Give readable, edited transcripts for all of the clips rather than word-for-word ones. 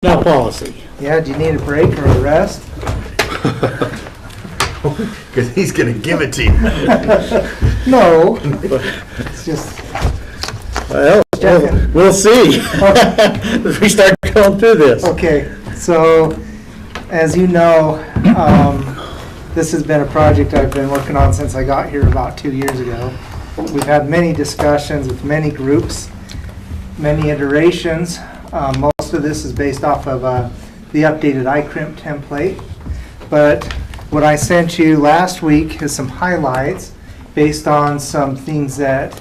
Now policy. Yeah, do you need a break or a rest? Because he's going to give it to you. No, it's just, Well, we'll see as we start going through this. okay, so as you know, this has been a project I've been working on since I got here about 2 years ago. We've had many discussions with many groups, many iterations. Most of this is based off of the updated iCrimp template. But what I sent you last week is some highlights based on some things that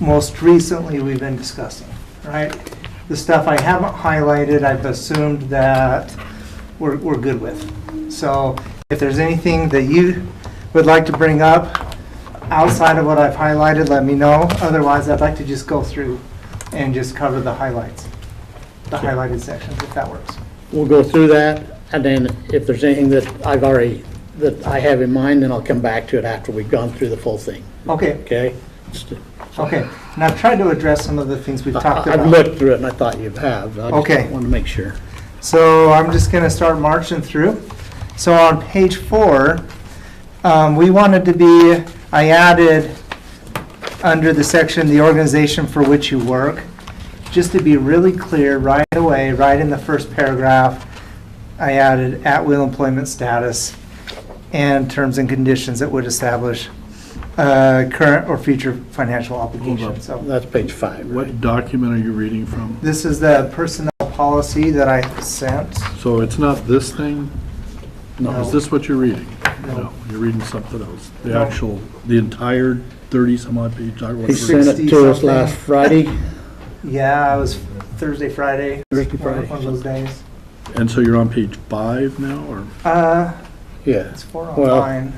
most recently we've been discussing, right? The stuff I haven't highlighted, I've assumed that we're good with. So if there's anything that you would like to bring up outside of what I've highlighted, let me know. Otherwise, I'd like to just go through and just cover the highlights, the highlighted sections, if that works. We'll go through that, and then if there's anything that that I have in mind, then I'll come back to it after we've gone through the full thing. Okay. Okay? Okay. And I've tried to address some of the things we've talked about. I've looked through it, and I thought you have. I just Okay. want to make sure. So I'm just going to start marching through. So on page 4, we wanted to be, I added under the section, the organization for which you work, just to be really clear right away, right in the first paragraph, I added at-will employment status and terms and conditions that would establish current or future financial obligations. So That's page 5, right? What document are you reading from? this is the personnel policy that I sent. So it's not this thing? No. Is this what you're reading? No. You're reading something else. The No. actual, the entire 30-some odd page document. He sent it to us 60-something. last Friday. Yeah, it was Thursday, Friday. Thursday, One Friday. of those days. And so you're on page 5 now, or? Yeah. It's 4 Well, online.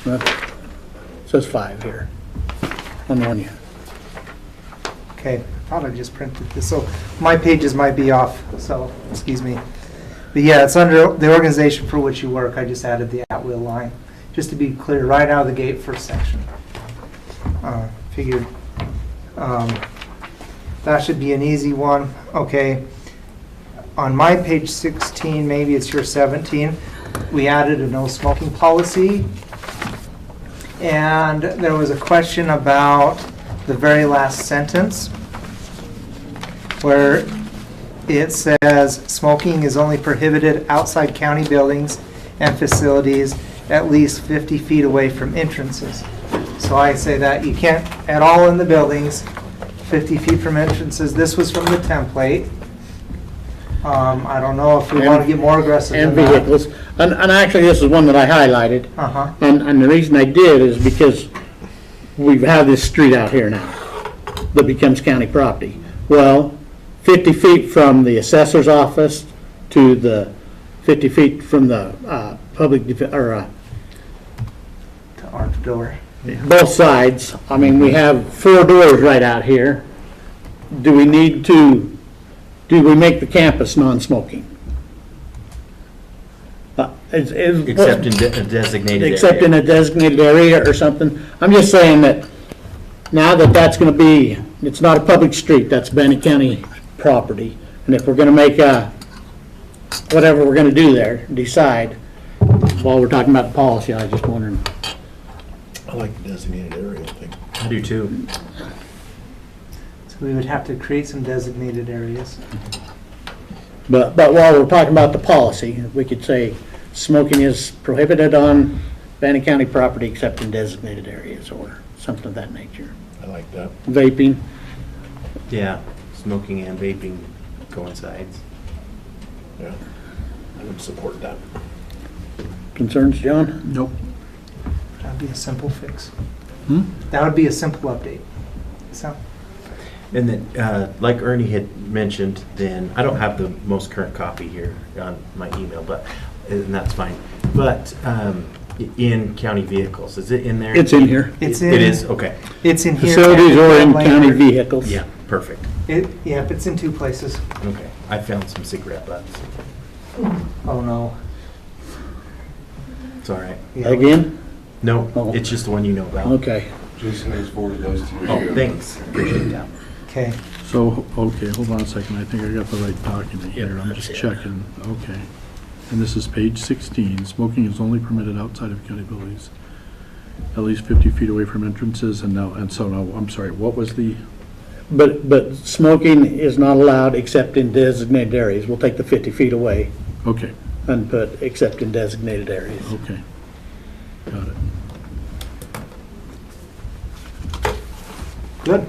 That says 5 here. On the one you. Okay, I thought I just printed this, so my pages might be off, so, excuse me. But yeah, it's under the organization for which you work, I just added the at-will line, just to be clear, right out of the gate, first section. Figured that should be an easy one. Okay, on my page 16, maybe it's your 17, we added a no smoking policy. And there was a question about the very last sentence where it says smoking is only prohibited outside county buildings and facilities at least 50 feet away from entrances. So I say that you can't at all in the buildings, 50 feet from entrances. This was from the template. I don't know if we want to get more aggressive And than that. vehicles. And actually, this is one that I highlighted. Uh-huh. And the reason I did is because we have this street out here now that becomes county property. Well, 50 feet from the assessor's office to the 50 feet from the To our door. both sides. I mean, we have 4 doors right out here. Do we make the campus non-smoking? Except in a designated area. Except in a designated area or something. I'm just saying that now that that's going to be, it's not a public street, that's Bannock County property. And if we're going to make whatever we're going to do there, decide, while we're talking about the policy, I was just wondering. I like the designated area thing. I do too. So we would have to create some designated areas. But while we're talking about the policy, we could say smoking is prohibited on Bannock County property except in designated areas or something of that nature. I like that. Vaping. Yeah, smoking and vaping coincides. Yeah, I would support that. Concerns, John? Nope. That'd be a simple fix. Hmm? That would be a simple update. So, And then, like Ernie had mentioned, then, I don't have the most current copy here on my email, but, and that's fine. But in county vehicles, is it in there? It's in here. It's It in- is, okay. it's in here. Facilities and or in later. county vehicles. Yeah, perfect. Yeah, it's in 2 places. Okay, I found some cigarette butts. Oh, no. It's all right. Yeah. Again? No, Oh. it's just the one you know about. Okay. Jason has forwarded those to you. Oh, thanks. Appreciate that. Okay. So, okay, hold on a second, I think I got the right document here, I'm just checking, okay. And this is page 16, smoking is only permitted outside of county buildings, at least 50 feet away from entrances, and now, I'm sorry, what was the, But smoking is not allowed except in designated areas. We'll take the 50 feet away okay, and put except in designated areas. okay, got it. Good.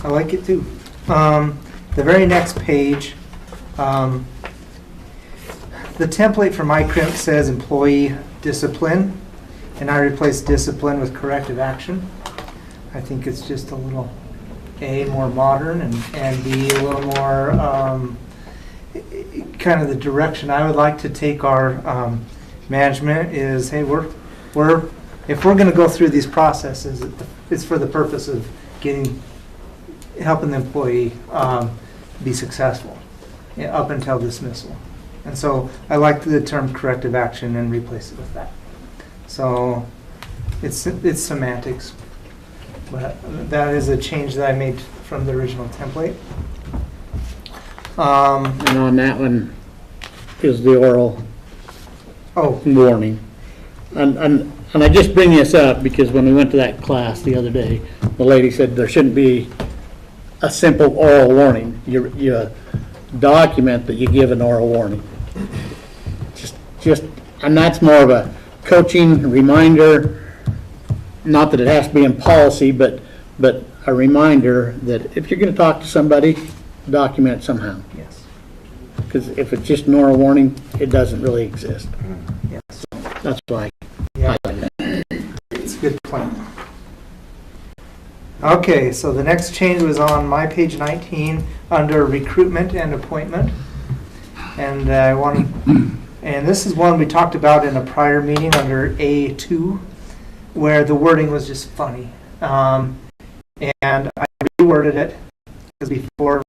I like it too. The very next page, the template for my crimp says employee discipline, and I replaced discipline with corrective action. I think it's just a little, A, more modern, and B, a little more, kind of the direction I would like to take our management is, hey, if we're going to go through these processes, it's for the purpose of helping the employee be successful up until dismissal. And so I like the term corrective action and replace it with that. So it's semantics, but that is a change that I made from the original template. And on that one is the oral Oh, warning. And I just bring this up because when we went to that class the other day, the lady said there shouldn't be a simple oral warning. You document that you give an oral warning. And that's more of a coaching reminder, not that it has to be in policy, but a reminder that if you're going to talk to somebody, document it somehow. yes, Because if it's just an oral warning, it doesn't really exist. yes. That's why Yeah, I like that. it's a good point. Okay, so the next change was on my page 19 under recruitment and appointment. And and this is one we talked about in a prior meeting under A2, where the wording was just funny. And I reworded it because before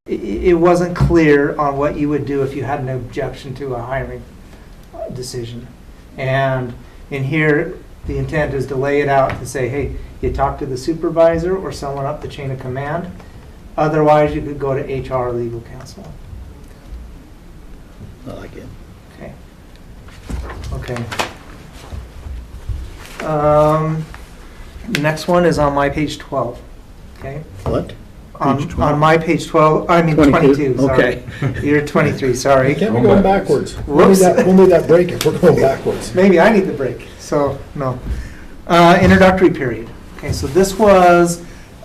it wasn't clear on what you would do if you had an objection to a hiring decision. And in here, the intent is to lay it out to say, hey, you talk to the supervisor or someone up the chain of command. Otherwise, you could go to HR or legal counsel. I like it. Okay. Okay. Next one is on my page 12. Okay. What? On, 12? on my page 12, I mean 22, sorry. Okay. You're 23, sorry. Can't be going backwards. Whoops. We'll need that break if we're going backwards. Maybe I need the break, so, no. Introductory period. Okay, so this was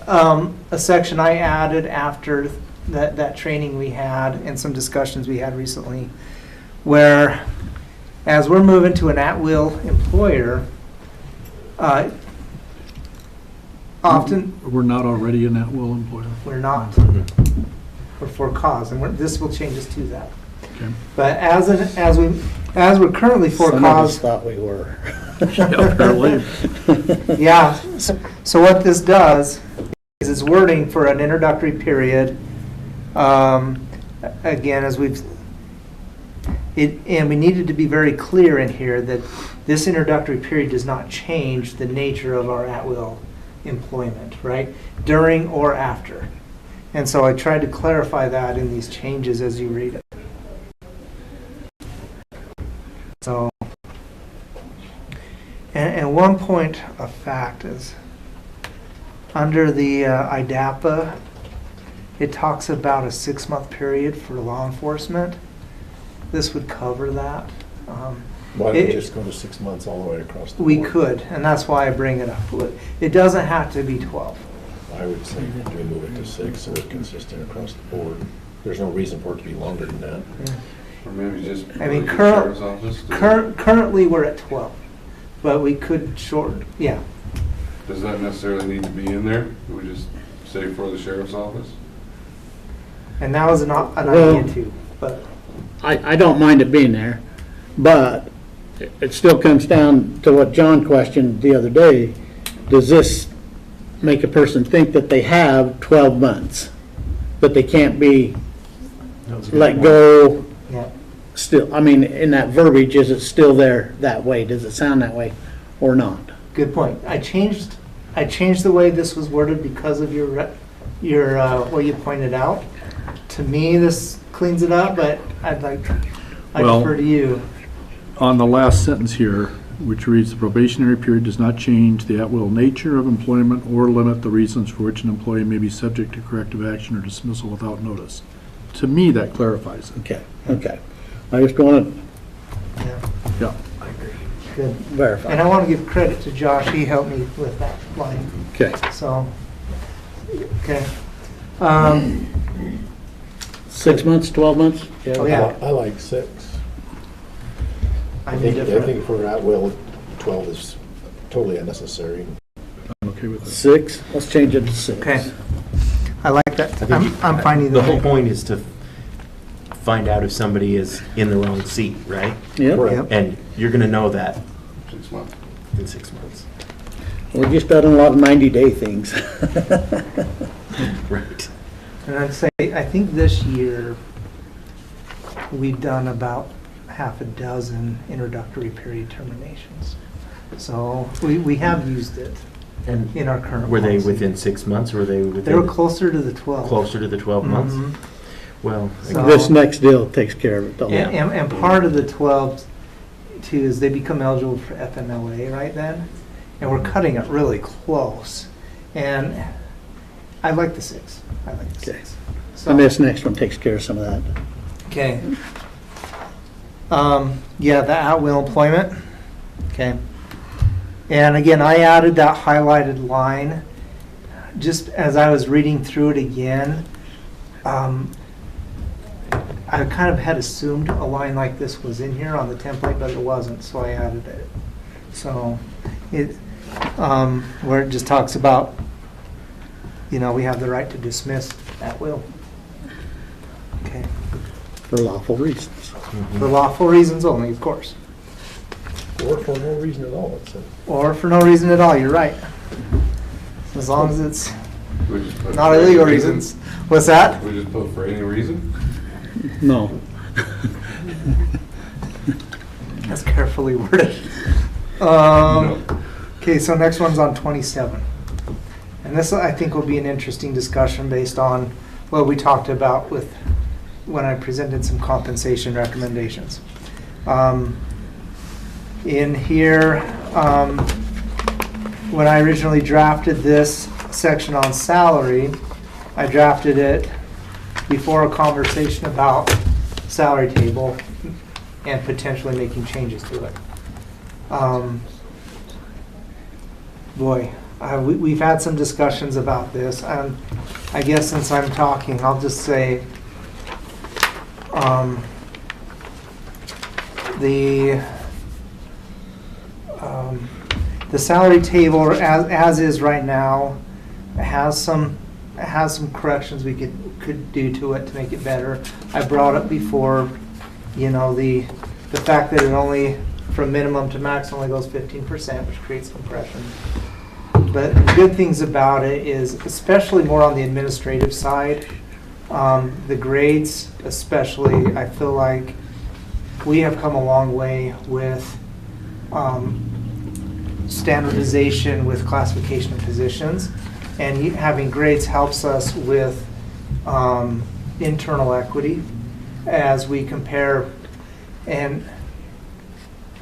a section I added after that training we had and some discussions we had recently, where as we're moving to an at-will employer, often We're not already an at-will employer? we're not, or for cause, and this will change us to that. Okay. But as we're currently for Some of us cause, thought we were. Apparently. yeah. So what this does is it's wording for an introductory period. Again, as and we needed to be very clear in here that this introductory period does not change the nature of our at-will employment, right? During or after. And so I tried to clarify that in these changes as you read it. So, and one point of fact is, under the IDAPA, it talks about a 6-month period for law enforcement. This would cover that. Why don't we just go to 6 months all the way across the board? We could, and that's why I bring it up. It doesn't have to be 12. I would say we move it to 6 so we're consistent across the board. There's no reason for it to be longer than that. Or maybe just. I mean, the sheriff's office, currently we're at 12, but we could shorten, yeah. Does that necessarily need to be in there? Do we just say for the sheriff's office? And that was an Well- idea too, but. I don't mind it being there, but it still comes down to what John questioned the other day. Does this make a person think that they have 12 months, that they can't be let go Yeah. still? I mean, in that verbiage, is it still there that way? Does it sound that way or not? Good point. I changed the way this was worded because of your your, what you pointed out. To me, this cleans it up, but I Well- defer to you. On the last sentence here, which reads, "The probationary period does not change the at-will nature of employment or limit the reasons for which an employee may be subject to corrective action or dismissal without notice." To me, that clarifies it. Okay. I just want Yeah, Yeah. good. to verify. And I want to give credit to Josh, he helped me with that line, Okay. so, okay. 6 months, 12 months? Oh, yeah. I like 6. I I'm think different. for at will, 12 is totally unnecessary. I'm okay with it. 6, let's change it to 6. Okay. I like that. I think I'm finding the whole the, point is to find out if somebody is in the wrong seat, right? Yep. Yep. And you're gonna know that 6 months. in 6 months. We just done a lot of 90-day things. Right. and I'd say, I think this year, we've done about half a dozen introductory period terminations. So we have used it And in our current were they policy. within 6 months, or were they They were within, closer to the 12. closer to the 12 months? Mhm. Well, So- This next deal takes care of it, though. Yeah. And part of the 12 too is they become eligible for FMLA right then, and we're cutting it really close. And I like the 6. I like the Okay. 6. And this next one takes care of some of that. Okay. Yeah, the at-will employment. Okay. And again, I added that highlighted line just as I was reading through it again. I kind of had assumed a line like this was in here on the template, but it wasn't, so I added it. So it, where it just talks about, we have the right to dismiss at will. Okay. For lawful reasons. For lawful reasons only, of course. Or for no reason at all, it said. Or for no reason at all, you're right. As long as it's We just put not for any illegal reason? reasons. What's that? We just put for any reason? No. That's carefully worded. No. Okay, so next one's on 27. And this, I think, will be an interesting discussion based on what we talked about with, when I presented some compensation recommendations. In here, when I originally drafted this section on salary, I drafted it before a conversation about salary table and potentially making changes to it. We've had some discussions about this. I guess since I'm talking, I'll just say the salary table as is right now has some corrections we could do to it to make it better. I brought up before, the fact that it only from minimum to max only goes 15%, which creates compression. But the good things about it is, especially more on the administrative side, the grades especially, I feel like we have come a long way with standardization with classification of positions, and having grades helps us with internal equity as we compare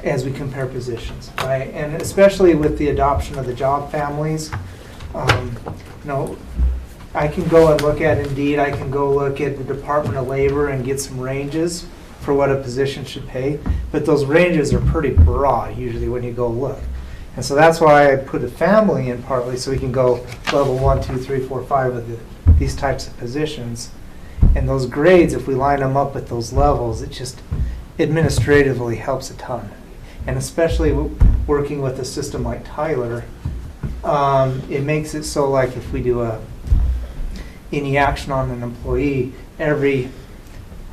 positions, right? And especially with the adoption of the job families, I can go and look at Indeed, I can go look at the Department of Labor and get some ranges for what a position should pay, but those ranges are pretty broad usually when you go look. And so that's why I put a family in partly, so we can go level 1, 2, 3, 4, 5 of these types of positions. And those grades, if we line them up at those levels, it just administratively helps a ton. And especially working with a system like Tyler, it makes it so like if we do any action on an employee, every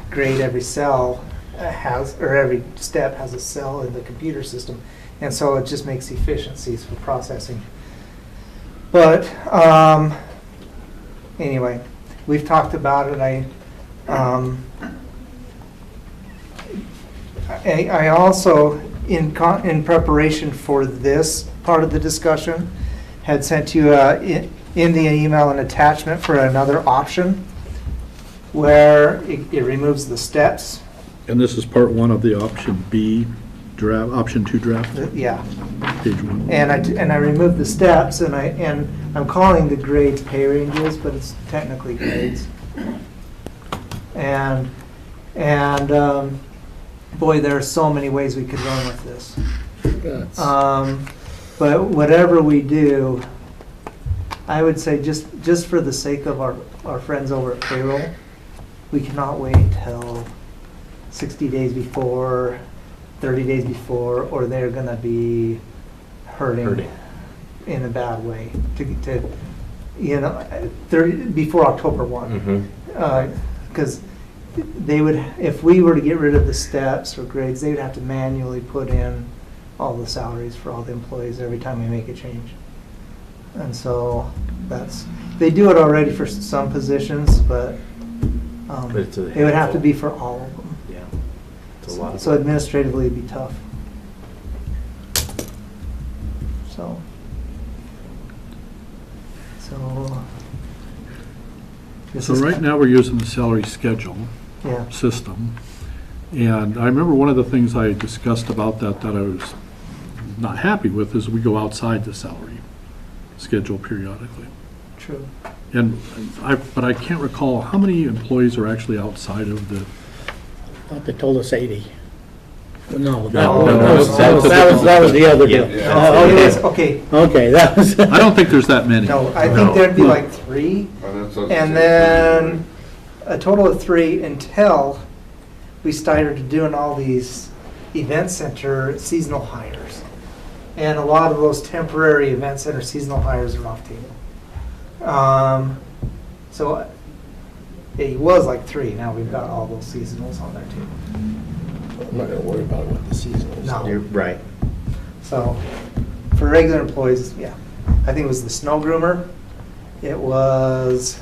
grade, every cell every step has a cell in the computer system. And so it just makes efficiencies for processing. But anyway, we've talked about it. I also, in preparation for this part of the discussion, had sent you in the email an attachment for another option where it removes the steps. And this is part one of the option B draft, option 2 draft, Yeah. page 1. And I removed the steps, and I'm calling the grades pay ranges, but it's technically grades. And boy, there are so many ways we could run with this. But whatever we do, I would say just for the sake of our friends over at payroll, we cannot wait till 60 days before, 30 days before, or they're gonna be hurting in a bad way to before October 1. Because they would, if we were to get rid of the steps or grades, they would have to manually put in all the salaries for all the employees every time we make a change. And so they do it already for some positions, but it's a it would have to handful. be for all of them. Yeah. It's a lot. So administratively, it'd be tough. So this So is right now, we're using the salary schedule yeah. system. And I remember one of the things I discussed about that I was not happy with is we go outside the salary schedule periodically. True. But I can't recall, how many employees are actually outside of the, I thought they told us 80. No, No, that was the other deal. Yeah. Oh, It is, okay. okay. Okay, that was. I don't think there's that many. No, I No. think there'd be like 3, Well, that's what and it then a total of 3 until we started doing all these event center seasonal hires. And a lot of those temporary event center seasonal hires are off table. So it was like 3, now we've got all those seasonals on there too. I'm not gonna worry about what the season is. No. You're right. So for regular employees, yeah, I think it was the snow groomer, it was,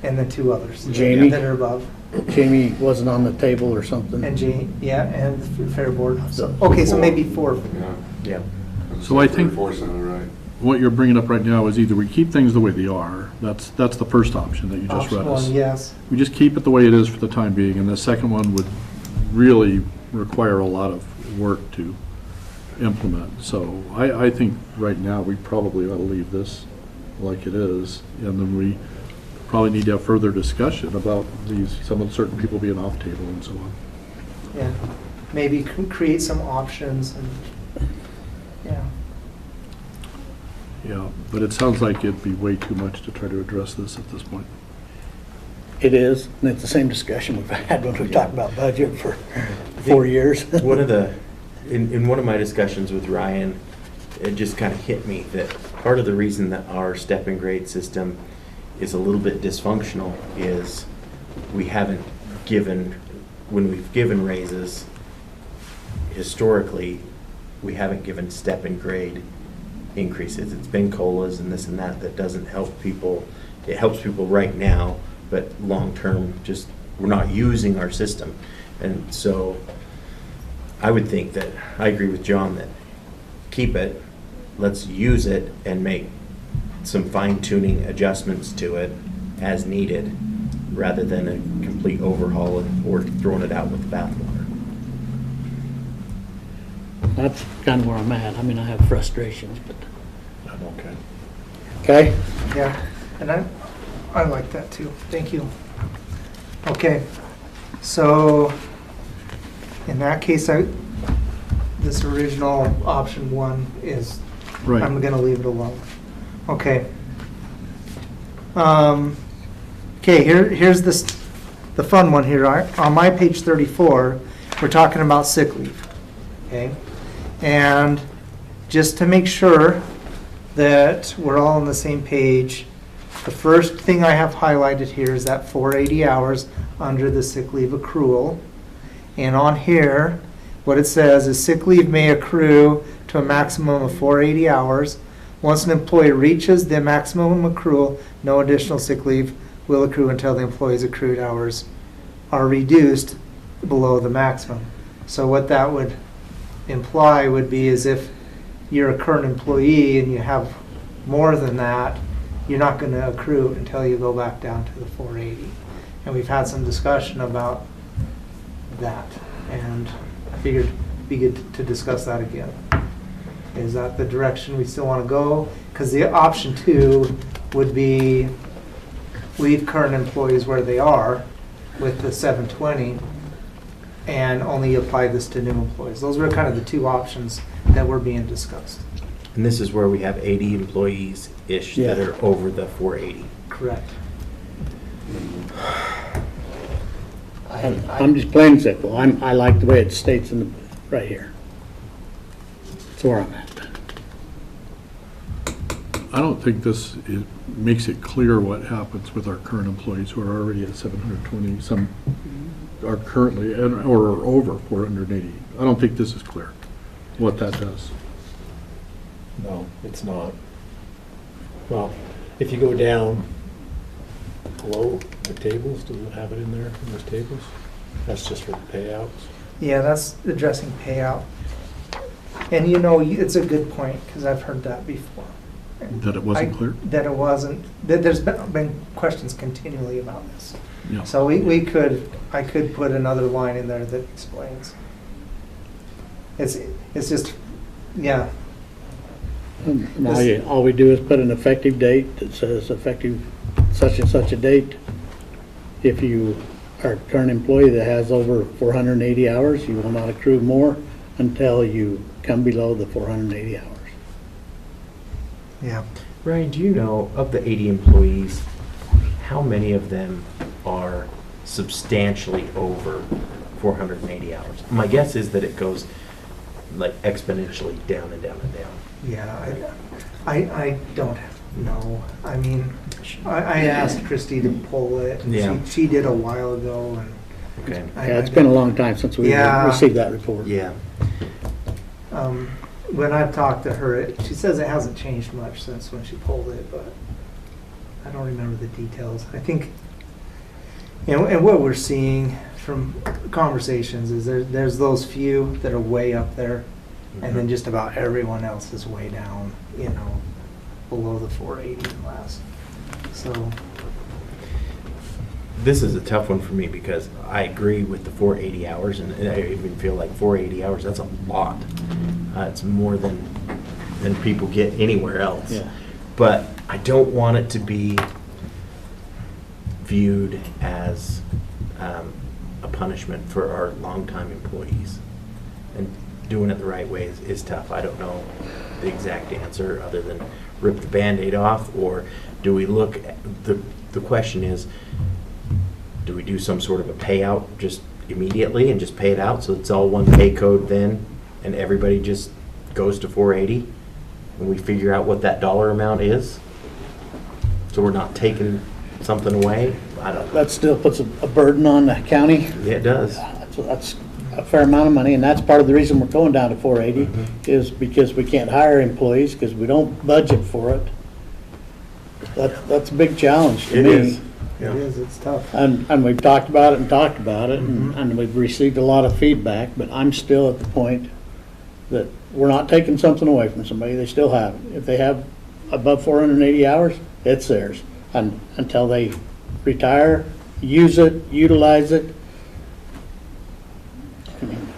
and then 2 others. Jamie? That are above. Jamie wasn't on the table or something. And Jane, yeah, and the fair board. So, okay, so maybe 4. Yeah. Yeah. That's So I think- 3/4 right. What you're bringing up right now is either we keep things the way they are, that's the first option that you just Option read 1, us. yes. We just keep it the way it is for the time being, and the second one would really require a lot of work to implement. So I think right now, we probably ought to leave this like it is, and then we probably need to have further discussion about some certain people being off table and so on. Yeah, maybe create some options and, yeah. Yeah, but it sounds like it'd be way too much to try to address this at this point. It is, and it's the same discussion we've had when we talked about budget for 4 years. One of the, in one of my discussions with Ryan, it just kind of hit me that part of the reason that our step and grade system is a little bit dysfunctional is we haven't given, when we've given raises, historically, we haven't given step and grade increases. It's been COLAs and this and that doesn't help people. It helps people right now, but long-term, just, we're not using our system. And so I would think that, I agree with John, that keep it, let's use it and make some fine-tuning adjustments to it as needed, rather than a complete overhaul or throwing it out with the bathwater. That's kind of where I'm at. I mean, I have frustrations, but, I'm okay. okay? Yeah, and I like that too. Thank you. Okay, so in that case, this original option 1 is, Right. I'm gonna leave it alone. Okay. Okay, here's the fun one here. On my page 34, we're talking about sick leave. Okay? And just to make sure that we're all on the same page, the first thing I have highlighted here is that 480 hours under the sick leave accrual. And on here, what it says is sick leave may accrue to a maximum of 480 hours. Once an employee reaches the maximum accrual, no additional sick leave will accrue until the employee's accrued hours are reduced below the maximum. So what that would imply would be is if you're a current employee and you have more than that, you're not gonna accrue until you go back down to the 480. And we've had some discussion about that, and I figured it'd be good to discuss that again. Is that the direction we still wanna go? Because the option 2 would be leave current employees where they are with the 720 and only apply this to new employees. Those were kind of the 2 options that were being discussed. And this is where we have 80 employees-ish that Yeah. are over the 480. Correct. I'm just plain simple. I like the way it states in the, right here. That's where I'm at. I don't think this makes it clear what happens with our current employees who are already at 720, some are currently, or are over 480. I don't think this is clear what that does. No, it's not. Well, if you go down below the tables, does it have it in there, in those tables? That's just for payouts? Yeah, that's addressing payout. And you know, it's a good point, because I've heard that before. That it wasn't I- clear? That it wasn't, that there's been questions continually about this. Yeah. So I could put another line in there that explains. It's just, yeah, Now, all we do is put an effective date that says effective such and such a date. If you are a current employee that has over 480 hours, you will not accrue more until you come below the 480 hours. yeah. Ryan, do you know, of the 80 employees, how many of them are substantially over 480 hours? My guess is that it goes like exponentially down and down and down. Yeah, I don't know. I mean, I asked Christie to pull it, Yeah. and she did a while ago, and. Okay. Yeah, it's been a long time since we Yeah. received that report. Yeah. When I've talked to her, she says it hasn't changed much since when she pulled it, but I don't remember the details. I think, you know, and what we're seeing from conversations is there's those few that are way up there, and then just about everyone else is way down, you know, below the 480 and less. So, This is a tough one for me because I agree with the 480 hours, and I even feel like 480 hours, that's a lot. It's more than people get anywhere else. Yeah. But I don't want it to be viewed as a punishment for our longtime employees. And doing it the right way is tough. I don't know the exact answer other than rip the Band-Aid off, or do we look at, the question is, do we do some sort of a payout just immediately and just pay it out so it's all one pay code then and everybody just goes to 480 and we figure out what that dollar amount is? So we're not taking something away? I don't know. That still puts a burden on the county. Yeah, it does. That's a fair amount of money, and that's part of the reason we're going down to 480, is because we can't hire employees, because we don't budget for it. That's a big challenge to It me. is. it is, it's tough. And we've talked about it and talked about it, and we've received a lot of feedback, but I'm still at the point that we're not taking something away from somebody. They still have it. If they have above 480 hours, it's theirs. And until they retire, use it, utilize it. I mean,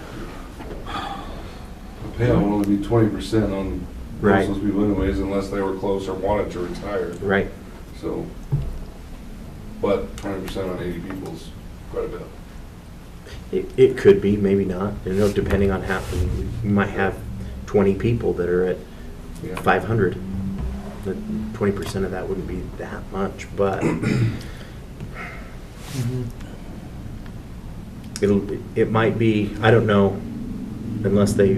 The payout would only be 20% on Right. those people anyways, unless they were close or wanted to retire. Right. So, but 20% on 80 people is quite a bit. It could be, maybe not. You know, depending on how, we might have 20 people that are at Yeah. 500. But 20% of that wouldn't be that much, but it might be, I don't know, unless they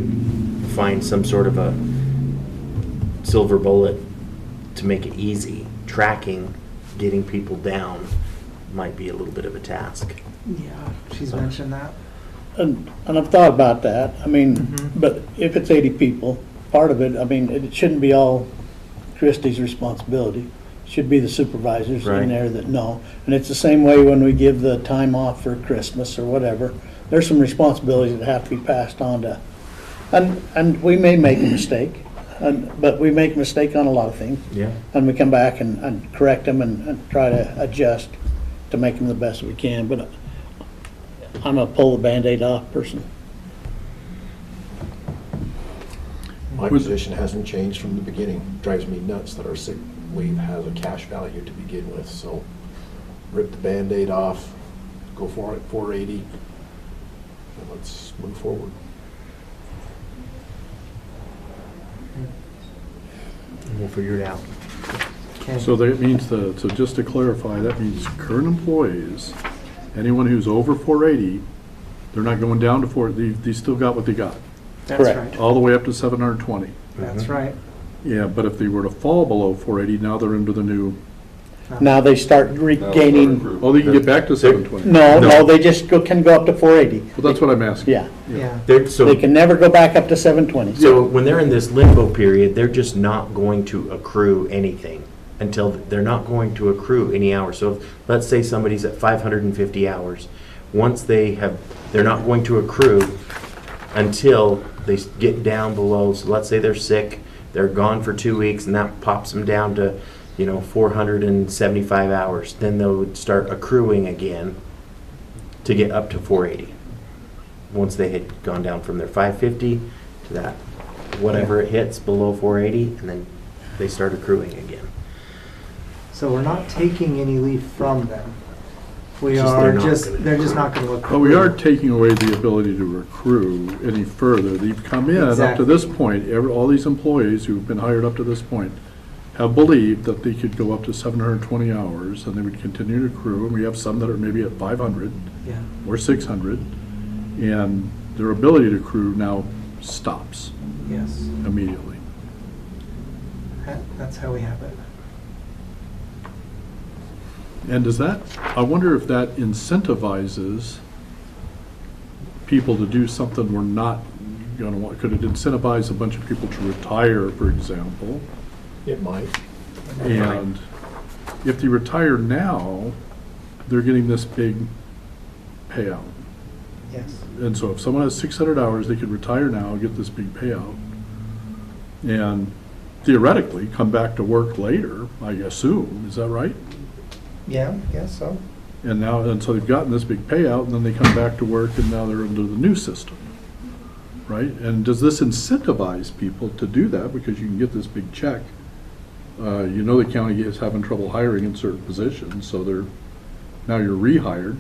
find some sort of a silver bullet to make it easy. Tracking, getting people down might be a little bit of a task. Yeah, she's mentioned that. And I've thought about that. I mean, Mhm. but if it's 80 people, part of it, I mean, it shouldn't be all Christie's responsibility. It should be the supervisors Right. in there that know. And it's the same way when we give the time off for Christmas or whatever. There's some responsibilities that have to be passed on to, and we may make a mistake. but we make a mistake on a lot of things, Yeah. and we come back and correct them and try to adjust to make them the best we can, but I'm a pull the Band-Aid off person. My position hasn't changed from the beginning. Drives me nuts that our sick leave has a cash value to begin with, so rip the Band-Aid off, go for it, 480, and let's move forward. And we'll figure it out. Okay. So that means so just to clarify, that means current employees, anyone who's over 480, they're not going down to 4, they still got what they got, That's correct. right. all the way up to 720. That's right. Yeah, but if they were to fall below 480, now they're into the new, Now they start regaining, oh, they can get back to 720. no, they just can go up to 480. Well, that's what I'm asking. Yeah, Yeah. So, they can never go back up to 720. so when they're in this limbo period, they're just not going to accrue anything until they're not going to accrue any hours. So if, let's say somebody's at 550 hours. Once they're not going to accrue until they get down below, so let's say they're sick, they're gone for 2 weeks, and that pops them down to, 475 hours. Then they would start accruing again to get up to 480. Once they had gone down from their 550 to that, whatever it hits below 480, and then they start accruing again. So we're not taking any leave from them. We Just are they're not just, gonna they're just accrue. not going to accrue. But we are taking away the ability to accrue any further. They've come in up to Exactly. this point, all these employees who've been hired up to this point have believed that they could go up to 720 hours and they would continue to accrue. And we have some that are maybe at 500 Yeah. or 600. And their ability to accrue now stops Yes. immediately. That's how we have it. And does that, I wonder if that incentivizes people to do something we're not going to want. Could it incentivize a bunch of people to retire, for example? It might. And if they retire now, they're getting this big payout. Yes. And so if someone has 600 hours, they could retire now and get this big payout. And theoretically, come back to work later, I assume. Is that right? Yeah, guess so. And now, and so they've gotten this big payout, and then they come back to work, and now they're under the new system, right? And does this incentivize people to do that because you can get this big check? You know the county is having trouble hiring in certain positions, so now you're rehired,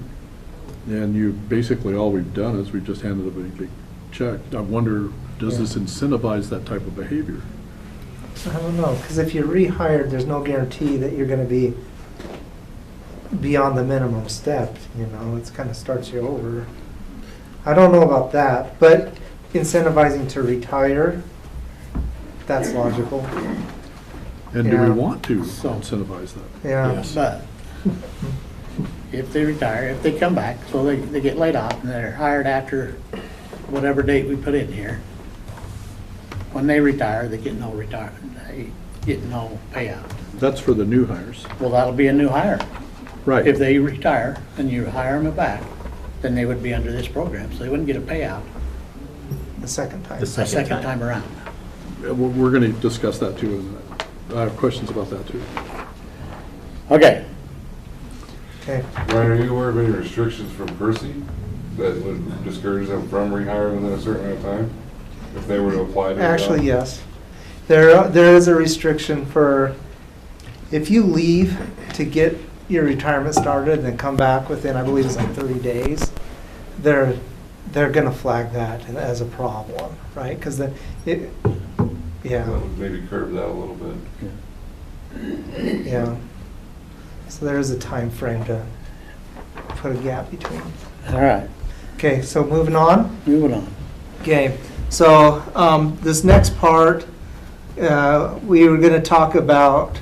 and you, basically all we've done is we've just handed a big check. I wonder, does this incentivize that type of behavior? I don't know, because if you're rehired, there's no guarantee that you're going to be beyond the minimum step, it kind of starts you over. I don't know about that, but incentivizing to retire, that's logical. And do Yeah. we want to incentivize that? Yeah. But if they retire, if they come back, so they get laid off and they're hired after whatever date we put in here, when they retire, they get no retirement, they get no payout. That's for the new hires. Well, that'll be a new hire. Right. If they retire and you hire them back, then they would be under this program, so they wouldn't get a payout The second time. The a second time around. We're going to discuss that too. And I have questions about that too. Okay, Okay. Ryan, are you aware of any restrictions from Percy that would discourage them from rehiring within a certain amount of time? If they were to apply to the job? Actually, yes. There is a restriction for, if you leave to get your retirement started and then come back within, I believe it's like 30 days, they're gonna flag that as a problem, right? Because That yeah, would maybe curb that a little bit. yeah. So there is a time frame to put a gap between. all right, Okay, so moving on. moving on. Okay, so this next part, we were going to talk about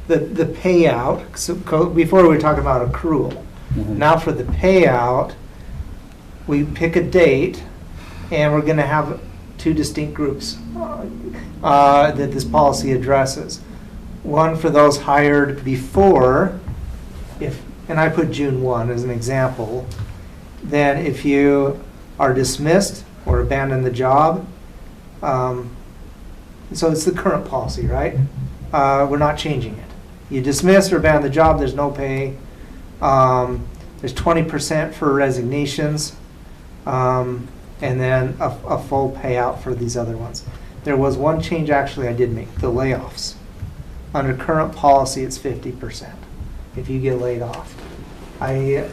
the payout. So before we were talking about accrual. Mhm. Now for the payout, we pick a date, and we're going to have two distinct groups that this policy addresses. One for those hired before, and I put June 1 as an example. Then if you are dismissed or abandon the job, So it's the current policy, right? We're not changing it. You dismiss or abandon the job, there's no pay. There's 20% for resignations, and then a full payout for these other ones. There was one change actually I did make, the layoffs. Under current policy, it's 50% if you get laid off. I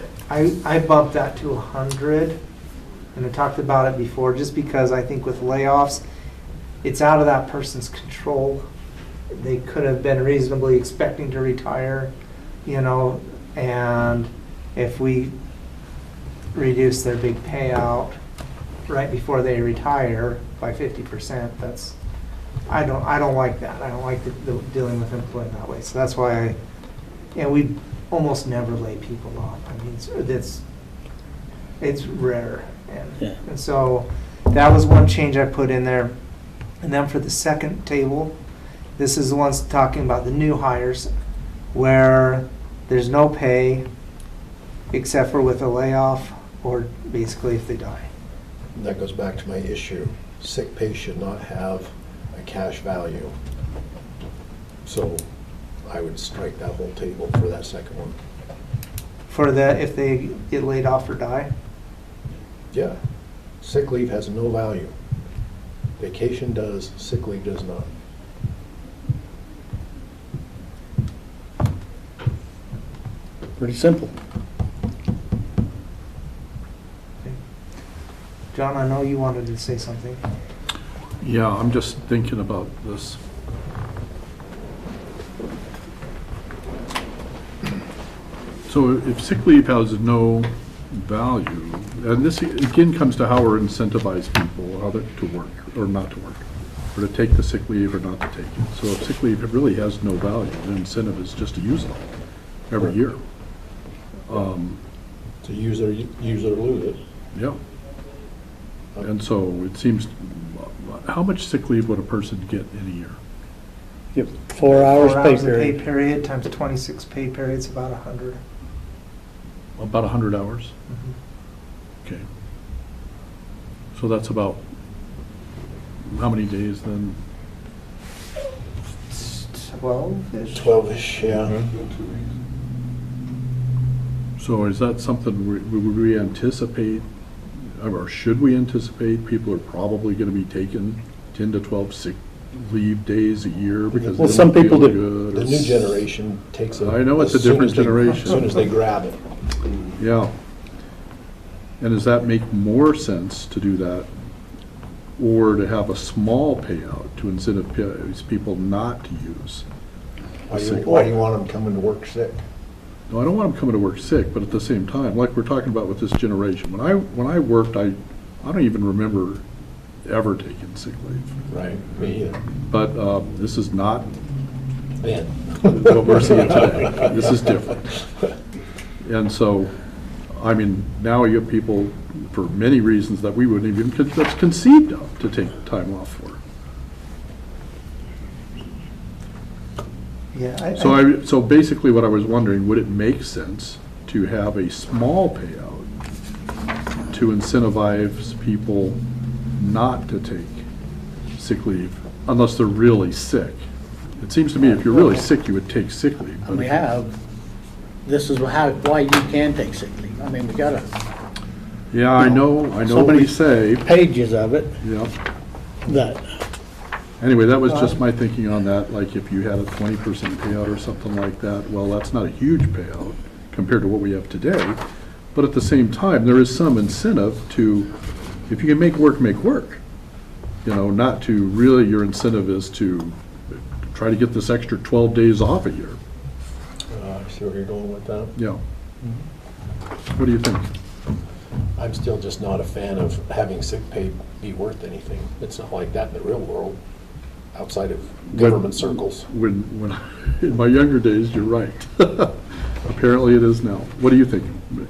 bumped that to 100, and I talked about it before, just because I think with layoffs, it's out of that person's control. They could have been reasonably expecting to retire, and if we reduce their big payout right before they retire by 50%, I don't like that. I don't like dealing with employment that way. So that's why we almost never lay people off. I mean, it's rare, and so that was one change I put in there. And then for the second table, this is the ones talking about the new hires, where there's no pay except for with a layoff or basically if they die. That goes back to my issue. Sick pay should not have a cash value. So I would strike that whole table for that second one. For if they get laid off or die? Yeah. Sick leave has no value. Vacation does, sick leave does not. Pretty simple. John, I know you wanted to say something. Yeah, I'm just thinking about this. So if sick leave has no value, and this again comes to how we incentivize people to work or not to work, or to take the sick leave or not to take it. So if sick leave really has no value, the incentive is just to use it all every year. To use it or lose it. Yeah. And so it seems, how much sick leave would a person get in a year? Yep, 4 hours 4 pay hours of period. pay period times 26 pay periods, about 100. About 100 hours? Okay. So that's about, how many days then? 12-ish. 12-ish, yeah. So is that something would we anticipate, or should we anticipate people are probably going to be taking 10 to 12 sick leave days a year because Well, they some don't people feel do. good? The new generation takes it. I know it's a as soon different as they- generation. As soon as they grab it. Yeah. And does that make more sense to do that, or to have a small payout to incentivize people not to use? Why do you want them coming to work sick? No, I don't want them coming to work sick, but at the same time, like we're talking about with this generation, when I worked, I don't even remember ever taking sick leave. Right, me either. But this is not Man. what we're seeing today. This is different. And so, I mean, now you have people, for many reasons that we wouldn't even that's conceived of, to take time off for. Yeah. So basically what I was wondering, would it make sense to have a small payout to incentivize people not to take sick leave unless they're really sick? It seems to me if you're really sick, you would take sick leave. And we have, this is why you can take sick leave. I mean, we got Yeah, I know so what many we say, pages of it yeah. that, Anyway, that was just my thinking on that, like if you had a 20% payout or something like that, well, that's not a huge payout compared to what we have today. But at the same time, there is some incentive to, if you can make work, not to really, your incentive is to try to get this extra 12 days off a year. I see where you're going with that. Yeah. What do you think? I'm still just not a fan of having sick pay be worth anything. It's not like that in the real world, outside of government circles. When in my younger days, you're right. Apparently it is now. What do you think,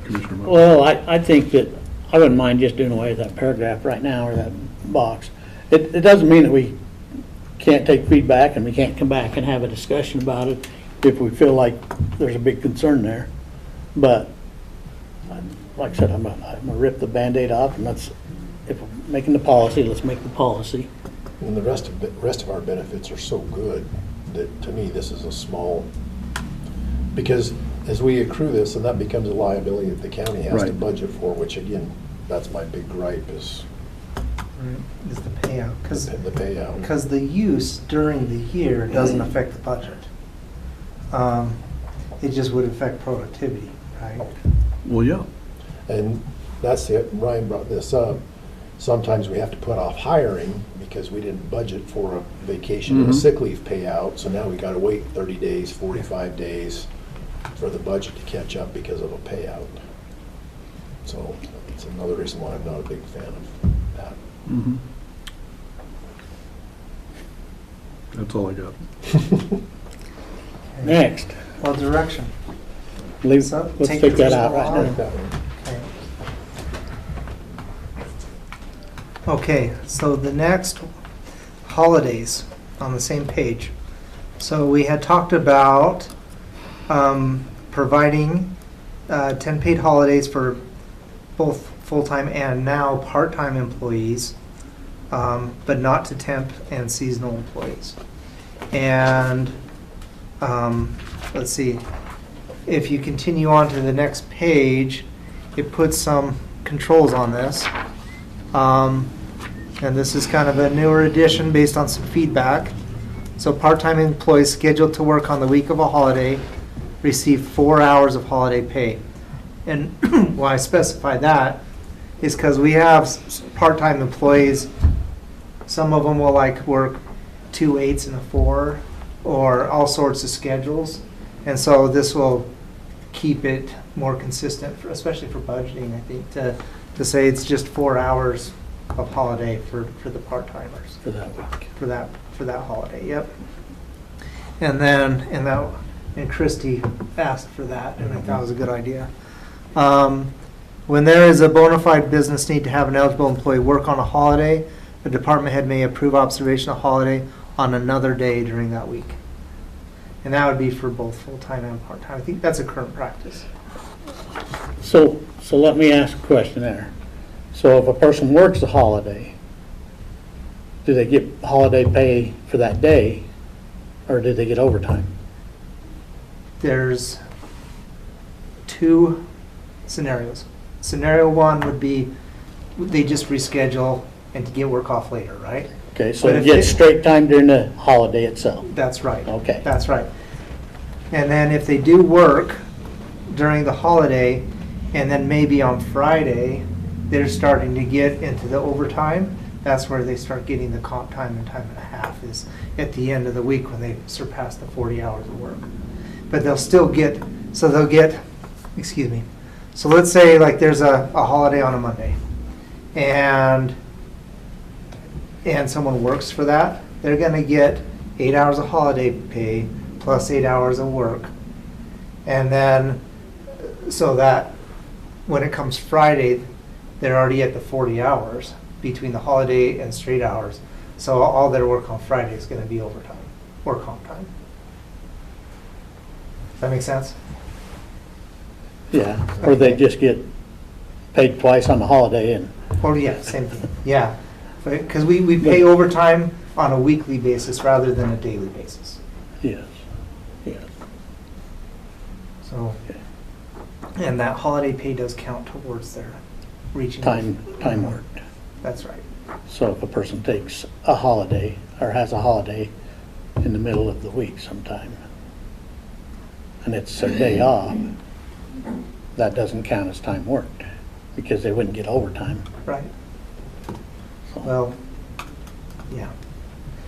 Commissioner Mott? well, I think that I wouldn't mind just doing away with that paragraph right now, or that box. It doesn't mean that we can't take feedback and we can't come back and have a discussion about it if we feel like there's a big concern there. But, like I said, I'm gonna rip the Band-Aid off, and if we're making the policy, let's make the policy. And the rest of our benefits are so good that, to me, this is a small, because as we accrue this, and that becomes a liability that the county has to Right. budget for, which again, that's my big gripe is Is the payout, the payout. because the use during the year doesn't affect the budget. It just would affect productivity, right? Well, yeah. And that's it, Ryan brought this up. Sometimes we have to put off hiring because we didn't budget for a vacation and a Mhm. sick leave payout. So now we gotta wait 30 days, 45 days for the budget to catch up because of a payout. So it's another reason why I'm not a big fan of that. Mhm. That's all I got. Next, Well, direction. leave, So, let's take take the that out first right one. now. That one. Okay, so the next holidays on the same page. So we had talked about providing 10 paid holidays for both full-time and now part-time employees, but not to temp and seasonal employees. And let's see, if you continue on to the next page, it puts some controls on this. And this is kind of a newer addition based on some feedback. So part-time employees scheduled to work on the week of a holiday receive 4 hours of holiday pay. And why I specify that is because we have part-time employees, some of them will like work 2 8s and a 4, or all sorts of schedules. And so this will keep it more consistent, especially for budgeting, I think, to say it's just 4 hours of holiday for the part-timers, For that week. for that holiday, yep. And Christie asked for that, and I thought it was a good idea. When there is a bona fide business need to have an eligible employee work on a holiday, the department head may approve observation of holiday on another day during that week. And that would be for both full-time and part-time. I think that's a current practice. So let me ask a question there. So if a person works a holiday, do they get holiday pay for that day, or do they get overtime? There's 2 scenarios. Scenario 1 would be they just reschedule and to get work off later, right? Okay, so But they if get they- straight time during the holiday itself. That's right. Okay. That's right. And then if they do work during the holiday, and then maybe on Friday, they're starting to get into the overtime, that's where they start getting the comp time and time and a half, is at the end of the week when they surpass the 40 hours of work. But they'll still get, so they'll get, excuse me, so let's say like there's a holiday on a Monday, and someone works for that, they're gonna get 8 hours of holiday pay plus 8 hours of work. And then, so that when it comes Friday, they're already at the 40 hours between the holiday and straight hours. So all their work on Friday is gonna be overtime, or comp time. Does that make sense? Yeah, or they just get paid twice on the holiday and, Or, yeah, same thing, yeah. Because we pay overtime on a weekly basis rather than a daily basis. yes, yes. So, and that holiday pay does count towards their reaching. Time worked. That's right. So if a person takes a holiday, or has a holiday in the middle of the week sometime, and it's their day off, that doesn't count as time worked, because they wouldn't get overtime. Right. So- Well, yeah.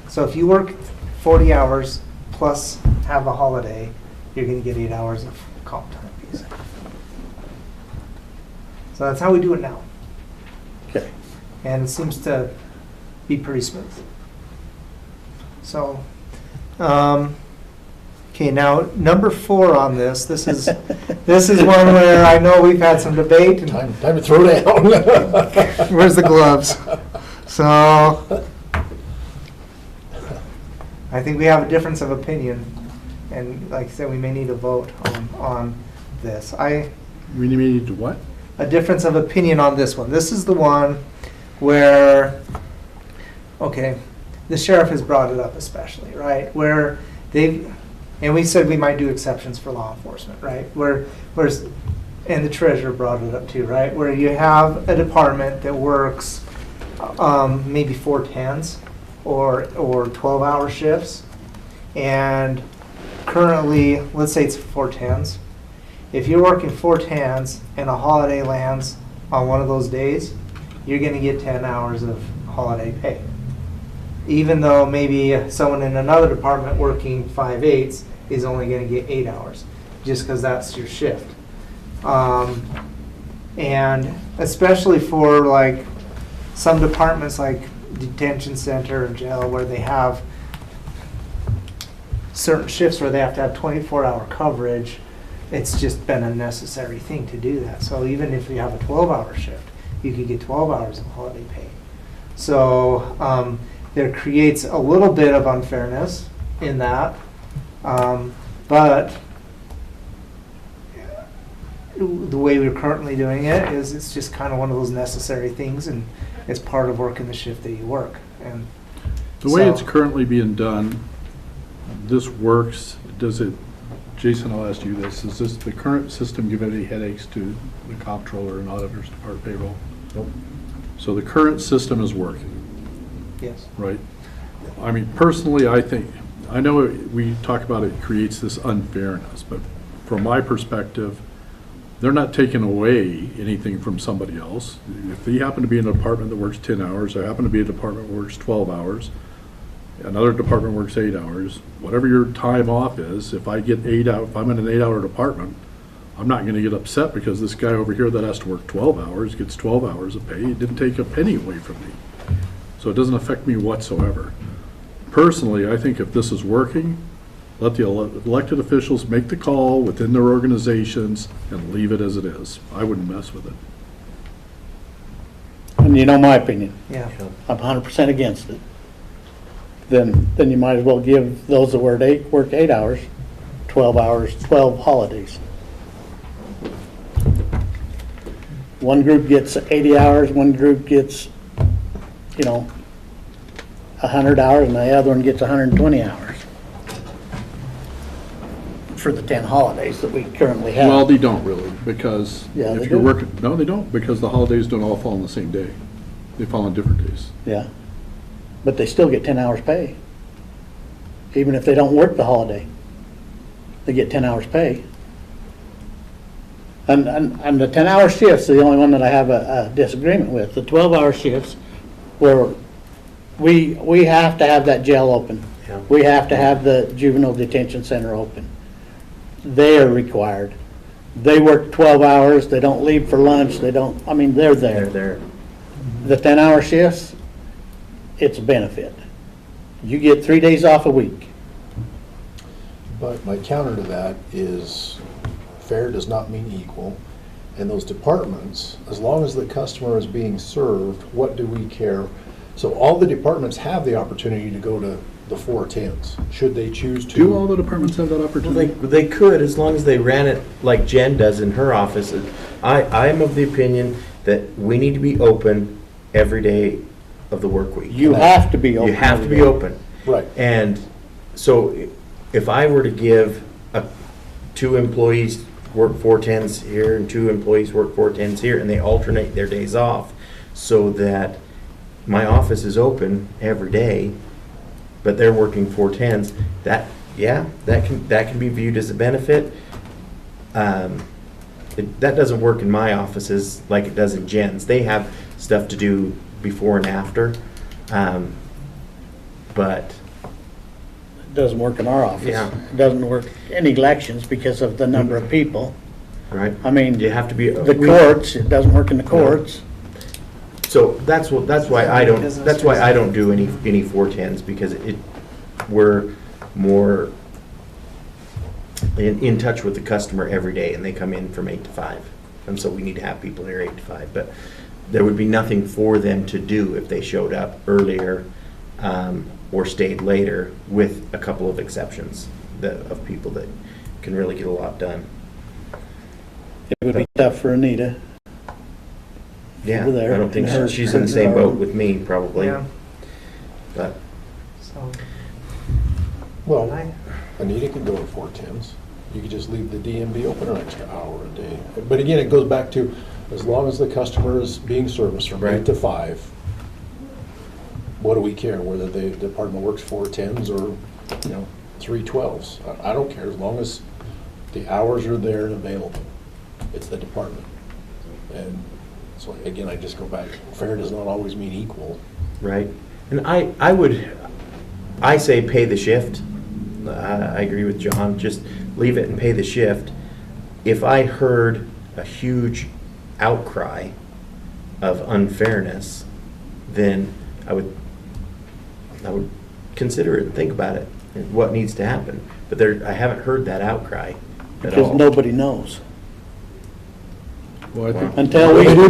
So if you work 40 hours plus have a holiday, you're going to get 8 hours of comp time. Basically. So that's how we do it now. Okay, And it seems to be pretty smooth. So, okay, now number 4 on this is one where I know we've had some debate. And Time to throw down. where's the gloves? So, I think we have a difference of opinion, and like I said, we may need a vote on this. We need to what? A difference of opinion on this one. This is the one where, okay, the sheriff has brought it up especially, right? Where and we said we might do exceptions for law enforcement, right? And the treasurer brought it up too, right? Where you have a department that works maybe 4 10s or 12-hour shifts. And currently, let's say it's 4 10s. If you're working 4 10s and a holiday lands on one of those days, you're going to get 10 hours of holiday pay. Even though maybe someone in another department working 5 8s is only going to get 8 hours, just because that's your shift. And especially for like some departments like detention center and jail where they have certain shifts where they have to have 24-hour coverage, it's just been a necessary thing to do that. So even if you have a 12-hour shift, you could get 12 hours of holiday pay. So there creates a little bit of unfairness in that, but the way we're currently doing it is it's just kind of one of those necessary things, and it's part of working the shift that you work. And The way so- it's currently being done, this works, does it, Jason, I'll ask you this, does this, the current system give any headaches to the comptroller and auditors or payroll? Nope. So the current system is working, Yes. right? I mean, personally, I think, I know we talk about it creates this unfairness, but from my perspective, they're not taking away anything from somebody else. If they happen to be in a department that works 10 hours, there happen to be a department that works 12 hours, another department works 8 hours, whatever your time off is, if I get 8 out, if I'm in an 8-hour department, I'm not gonna get upset because this guy over here that has to work 12 hours gets 12 hours of pay. It didn't take a penny away from me. So it doesn't affect me whatsoever. Personally, I think if this is working, let the elected officials make the call within their organizations and leave it as it is. I wouldn't mess with it. And you know my opinion, Yeah. I'm 100% against it. Then you might as well give those that work 8 hours, 12 hours, 12 holidays. One group gets 80 hours, one group gets, 100 hours, and the other one gets 120 hours for the 10 holidays that we currently have. Well, they don't really, because Yeah, they if you're do. working, no, they don't, because the holidays don't all fall on the same day. They fall on different days. Yeah, but they still get 10 hours pay. Even if they don't work the holiday, they get 10 hours pay. And the 10-hour shifts are the only one that I have a disagreement with. The 12-hour shifts where we have to have that jail open. Yeah. We have to have the juvenile detention center open. They are required. They work 12 hours, they don't leave for lunch, they're They're there. there. The 10-hour shifts, it's a benefit. You get 3 days off a week. But my counter to that is fair does not mean equal. And those departments, as long as the customer is being served, what do we care? So all the departments have the opportunity to go to the 4 10s, should they choose to. Do all the departments have that Well, opportunity? they could, as long as they ran it like Jen does in her office. I'm of the opinion that we need to be open every day of the work week. You have to be open. You have to be open. Right. And so if I were to give 2 employees work 4 10s here and 2 employees work 4 10s here, and they alternate their days off so that my office is open every day, but they're working 4 10s, that can be viewed as a benefit. That doesn't work in my offices like it does in Jen's. They have stuff to do before and after. But It doesn't work in our office. Yeah. It doesn't work in elections because of the number of people. right, I mean, you have to be. the courts, it doesn't work in the courts. So that's why I don't do any 4 10s, because we're more in touch with the customer every day, and they come in from 8 to 5. And so we need to have people here 8 to 5, but there would be nothing for them to do if they showed up earlier or stayed later, with a couple of exceptions of people that can really get a lot done. It would be tough for Anita. Yeah, Over there. I don't think Her- she's in the same boat with me, probably. Yeah. But So, Well, I- Anita could go to 4:10s. You could just leave the DMV open an extra hour a day. But again, it goes back to, as long as the customer is being serviced from Right. 8 to 5, what do we care, whether the department works 4:10s or, 3:12s? I don't care, as long as the hours are there and available. It's the department. And so again, I just go back, fair does not always mean equal. Right. And I say pay the shift. I agree with John, just leave it and pay the shift. If I heard a huge outcry of unfairness, then I would consider it and think about it, and what needs to happen. But I haven't heard that outcry at Because all. nobody knows. Well, I think, Until we start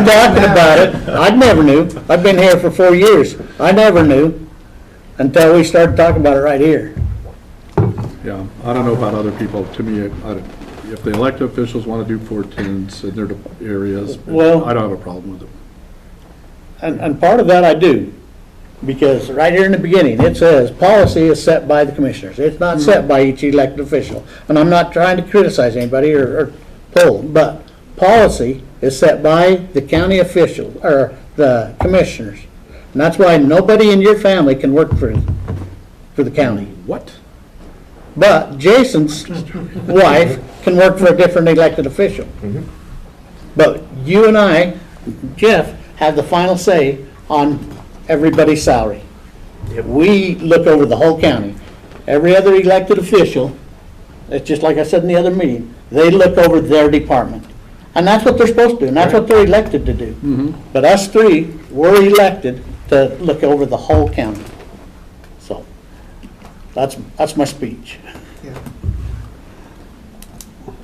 talking about it, I never knew. I've been here for 4 years. I never knew until we started talking about it right here. yeah, I don't know about other people. To me, if the elected officials want to do 410s in their areas, Well- I don't have a problem with it. And part of that I do, because right here in the beginning, it says, policy is set by the commissioners. It's not set by each elected official. And I'm not trying to criticize anybody or pull, but policy is set by the county officials, or the commissioners. And that's why nobody in your family can work for the county. What? But Jason's wife can work for a different elected official. But you and I, Jeff, have the final say on everybody's salary. Yep. We look over the whole county. Every other elected official, it's just like I said in the other meeting, they look over their department. And that's what they're supposed to do, and that's what they're elected to do. But us three, we're elected to look over the whole county. So, that's my speech. yeah.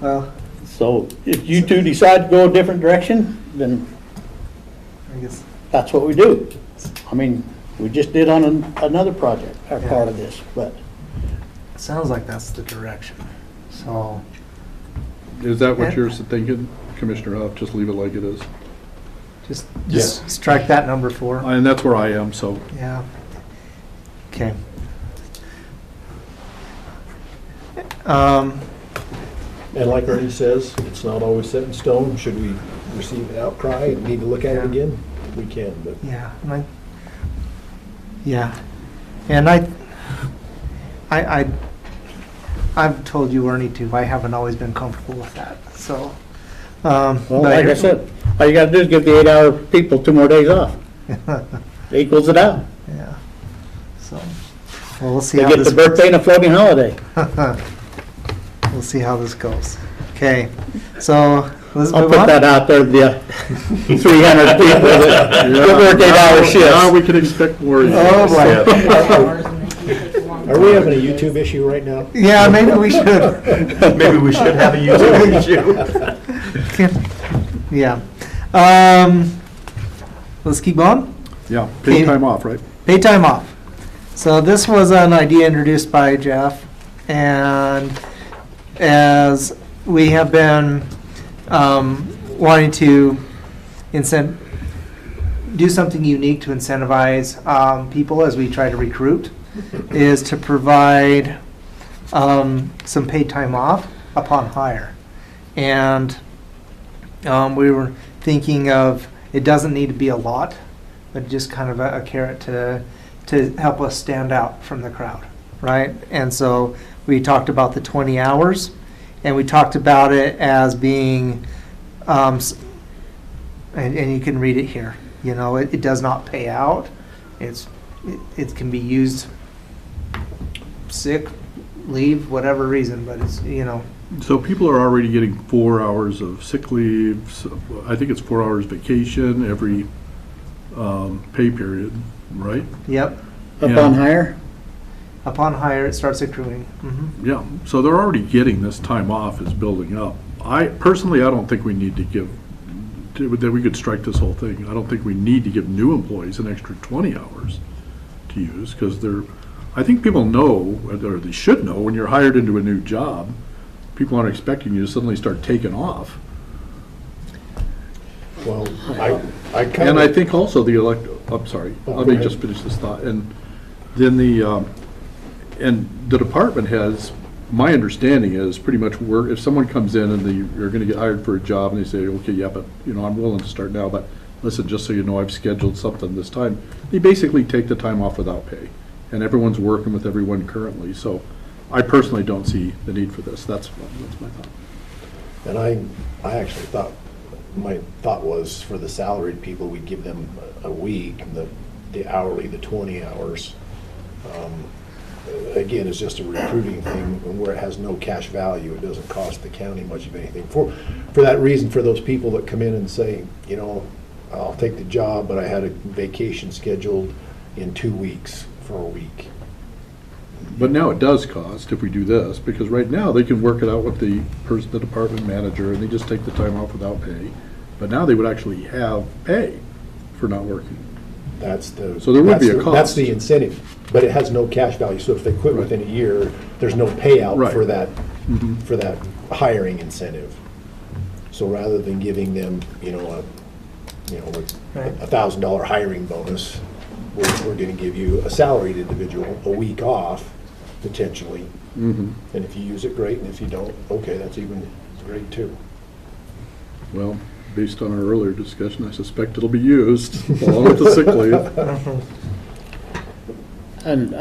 Well, So if you two decide to go a different direction, then I guess, that's what we do. I mean, we just did on another project, or part of this, but it sounds like that's the direction. So, Is that what you're thinking, Commissioner Huff? Just leave it like it is? just strike that number 4. And that's where I am, so. Yeah. Okay. And like Ernie says, it's not always set in stone. Should we receive an outcry and need to look at it again? We can, but. Yeah, and I've told you, Ernie, too, I haven't always been comfortable with that, so. well, like I said, all you gotta do is give the 8-hour people 2 more days off. It equals it out. Yeah, so, well, we'll see They how get the this, birthday and a floating holiday. we'll see how this goes. Okay, so, let's I'll move put on. that out there, the 300 people that work 8-hour Now shifts. we can expect more. Oh, boy. Are we having a YouTube issue right now? Yeah, maybe we should. Maybe we should have a YouTube issue. Yeah. Let's keep on. Yeah, pay time off, right? Pay time off. So this was an idea introduced by Jeff, and as we have been wanting to do something unique to incentivize people as we try to recruit, is to provide some paid time off upon hire. And we were thinking of, it doesn't need to be a lot, but just kind of a carrot to help us stand out from the crowd, right? And so we talked about the 20 hours, and we talked about it as being, and you can read it here, it does not pay out. It can be used sick, leave, whatever reason, but it's, So people are already getting 4 hours of sick leave, I think it's 4 hours vacation every pay period, right? yep. Upon hire? Upon hire, it starts accruing. Mhm. Yeah, so they're already getting this time off is building up. I don't think we need to give, that we could strike this whole thing. I don't think we need to give new employees an extra 20 hours to use, because I think people know, or they should know, when you're hired into a new job, people aren't expecting you to suddenly start taking off. Well, I kind And I of, think also the I'm sorry, let me just finish this thought. And then and the department has, my understanding is pretty much work, if someone comes in and you're gonna get hired for a job and they say, okay, yeah, but, I'm willing to start now, but listen, just so you know, I've scheduled something this time. They basically take the time off without pay, and everyone's working with everyone currently. So I personally don't see the need for this. That's my thought. And I actually thought, my thought was for the salaried people, we'd give them a week, the hourly, the 20 hours. Again, it's just a recruiting thing, and where it has no cash value, it doesn't cost the county much of anything. For that reason, for those people that come in and say, I'll take the job, but I had a vacation scheduled in 2 weeks for a week. But now it does cost if we do this, because right now they can work it out with the department manager, and they just take the time off without pay. But now they would actually have pay for not working. So there would be a cost. That's the incentive, but it has no cash value. So if they quit within a year, there's no payout Right. for that, Mhm. for that hiring incentive. So rather than giving them, Right. $1,000 hiring bonus, we're gonna give you a salaried individual a week off, potentially. Mhm. And if you use it, great, and if you don't, okay, that's even great too. Well, based on our earlier discussion, I suspect it'll be used along with the sick leave. And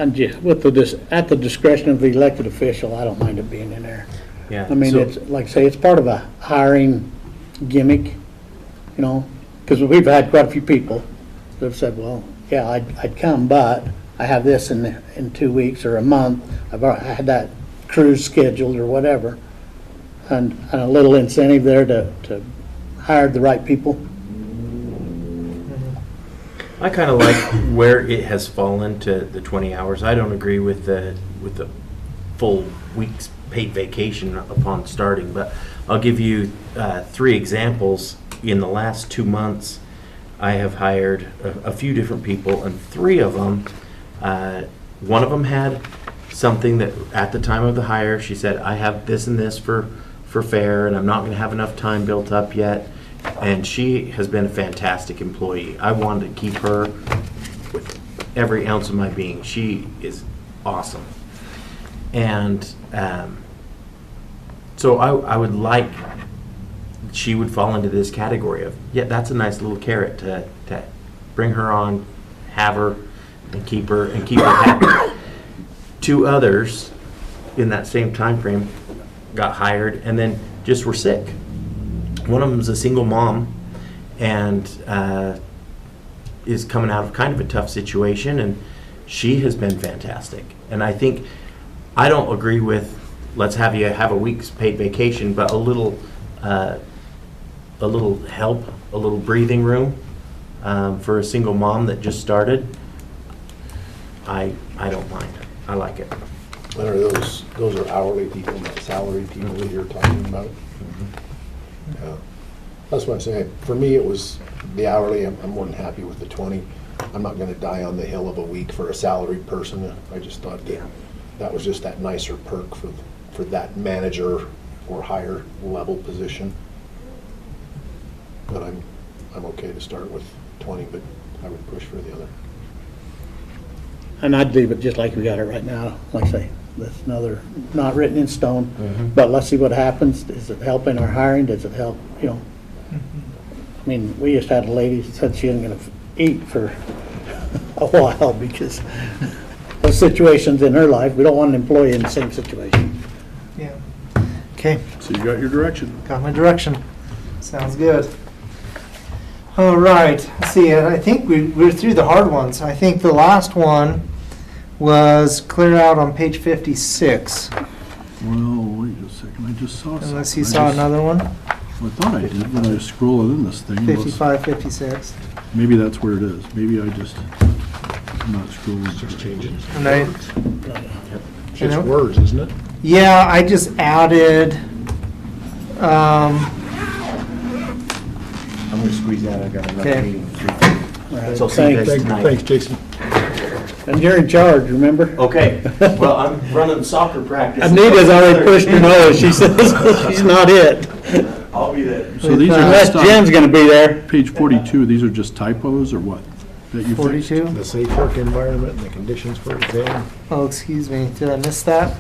with at the discretion of the elected official, I don't mind it being in there. Yeah. I mean, so- it's, like I say, it's part of a hiring gimmick, because we've had quite a few people that have said, well, yeah, I'd come, but I have this in 2 weeks or a month. I had that cruise scheduled or whatever. And a little incentive there to hire the right people. I kind of like where it has fallen to the 20 hours. I don't agree with the full week's paid vacation upon starting, but I'll give you 3 examples. In the last 2 months, I have hired a few different people, and 3 of them, one of them had something that at the time of the hire, she said, I have this and this for fair, and I'm not going to have enough time built up yet. And she has been a fantastic employee. I wanted to keep her with every ounce of my being. She is awesome. And so I would like, she would fall into this category of, yeah, that's a nice little carrot to bring her on, have her, and keep her happy. 2 others in that same time frame got hired and then just were sick. One of them is a single mom and is coming out of kind of a tough situation, and she has been fantastic. And I think, I don't agree with let's have you have a week's paid vacation, but a little help, a little breathing room for a single mom that just started. I don't mind. I like it. And are those are hourly people, not salaried people that you're talking about? Yeah. That's what I'm saying. For me, it was the hourly. I'm more than happy with the 20. I'm not gonna die on the hill of a week for a salaried person. I just thought that was just that nicer perk for that manager or higher level position. But I'm okay to start with 20, but I would push for the other. And I'd leave it just like we got it right now. Like I say, that's another, not written in stone, but let's see what happens. Is it helping our hiring? Does it help, I mean, we just had a lady that said she wasn't going to eat for a while because of situations in her life. We don't want an employee in the same situation. Yeah. Okay, So you got your direction. got my direction. Sounds good. All right, let's see, I think we're through the hard ones. I think the last one was clear out on page 56, Well, wait a second, I just saw something. unless you saw another one, I thought I did when I was scrolling in this thing. 55, 56. Maybe that's where it is. Maybe I just, I'm not scrolling. Just changing. And I, Just words, isn't it? yeah, I just added, I'm gonna squeeze that. I got another Okay. meeting. Right, So see you guys thanks. tonight. Thanks, Jason. And you're in charge, remember? Okay, well, I'm running soccer practice. Anita's already pushed her nose. She says she's not it. I'll be there. So these are Unless just Jen's on going to be there. page 42, these are just typos or what? that you fixed? 42? The safe work environment and the conditions for exam. Oh, excuse me, did I miss that?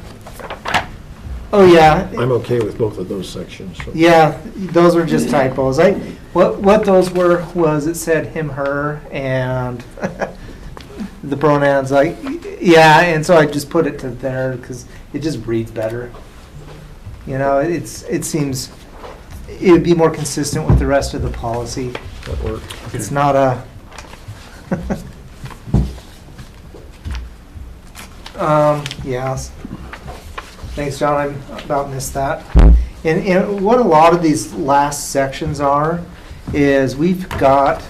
Oh, yeah. I'm okay with both of those sections. so. Yeah, those were just typos. What those were was it said him, her, and the pronouns like, yeah, and so I just put it to there because it just reads better. You know, it seems, it would be more consistent with the rest of the policy. That works. It's not a. Yes. Thanks, John, I about missed that. And what a lot of these last sections are, is we've got,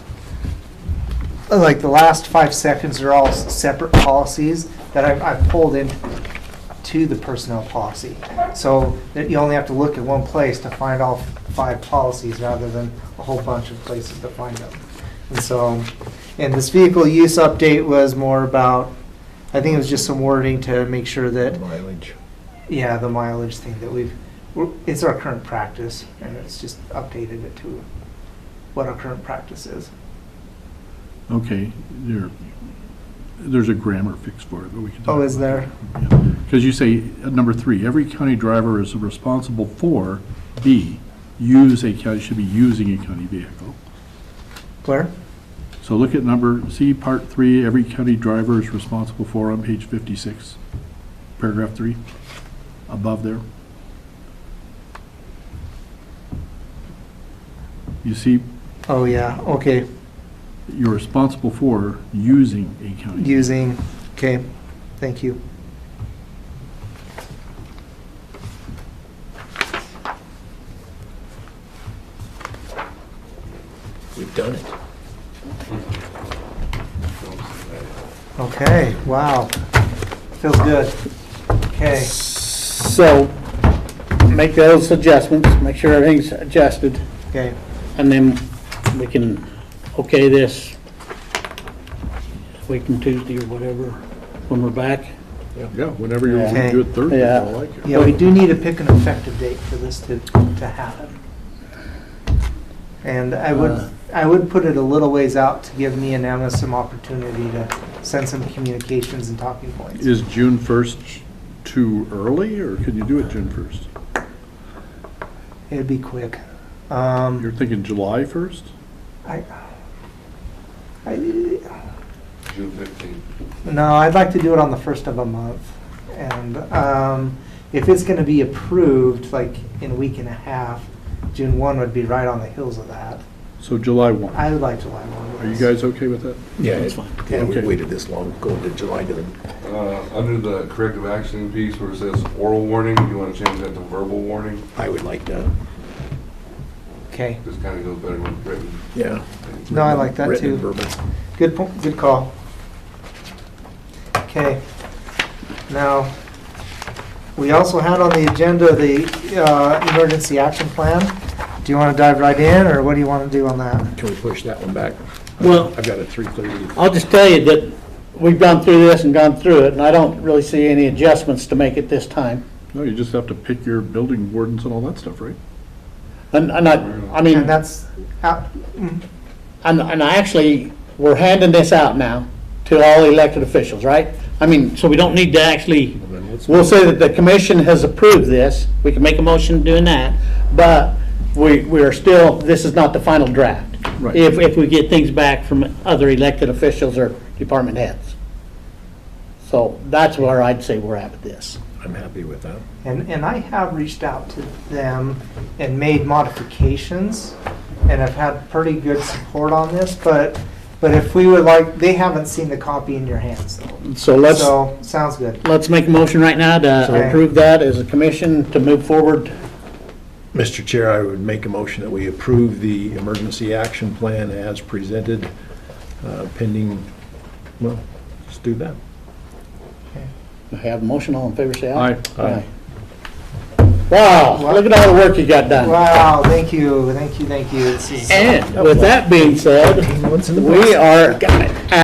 like, the last 5 sections are all separate policies that I've pulled into the personnel policy. So that you only have to look at one place to find all 5 policies rather than a whole bunch of places to find them. And so, and this vehicle use update was more about, I think it was just some wording to make sure that, Mileage. yeah, the mileage thing that it's our current practice, and it's just updated it to what our current practice is. Okay, there's a grammar fix for it, but we can talk Oh, is about there? that. Because you say, at number 3, every county driver is responsible for, B, should be using a county vehicle. Where? So look at C, part 3, every county driver is responsible for on page 56, paragraph 3, above there. You see, Oh, yeah, okay, you're responsible for using a county. vehicle. using, okay, thank you. We've done it. Okay, wow, feels good. Okay, So, make those adjustments, make sure everything's adjusted, okay, and then we can okay this week and Tuesday or whatever, when we're back. Yeah, whenever you want Okay. to do it Thursday, Yeah. I like it. yeah, we do need to pick an effective date for this to happen. And I would put it a little ways out to give me and Emma some opportunity to send some communications and talking points. Is June 1st too early, or can you do it June 1st? It'd be quick. You're thinking July 1st? I, June 15th. no, I'd like to do it on the first of a month. And if it's going to be approved, like in a week and a half, June 1 would be right on the heels of that. So July 1. I would like July 1. Are you guys okay with that? Yeah, That's fine. yeah, we Okay. waited this long, going to July to the, Under the corrective action piece where it says oral warning, you want to change that to verbal warning? I would like that, Okay. This kind of goes better with written. yeah. No, I like that Written too. and verbal. Good point, good call. Okay. Now, we also had on the agenda the emergency action plan. Do you want to dive right in, or what do you want to do on that? Can we push that one back? Well- I've got a 3:30. I'll just tell you that we've gone through this and gone through it, and I don't really see any adjustments to make it this time. No, you just have to pick your building wardens and all that stuff, right? And I mean, And that's, out- and I actually, we're handing this out now to all elected officials, right? I mean, so we don't need to actually, we'll say that the commission has approved this, we can make a motion doing that, but we are still, this is not the final draft. Right. If we get things back from other elected officials or department heads. So that's where I'd say we're at with this. I'm happy with that. and I have reached out to them and made modifications, and I've had pretty good support on this, but if we would like, they haven't seen the copy in your hands though. So Sounds good. let's make a motion right now to Okay. approve that as a commission to move forward. Mr. Chair, I would make a motion that we approve the emergency action plan as presented, pending, well, let's do that. I have a motion, all in favor, say aye. Aye. Aye. Wow, look at all the work you got done. Wow, thank you, thank you, thank you. This is- And with that being said, Once in the we are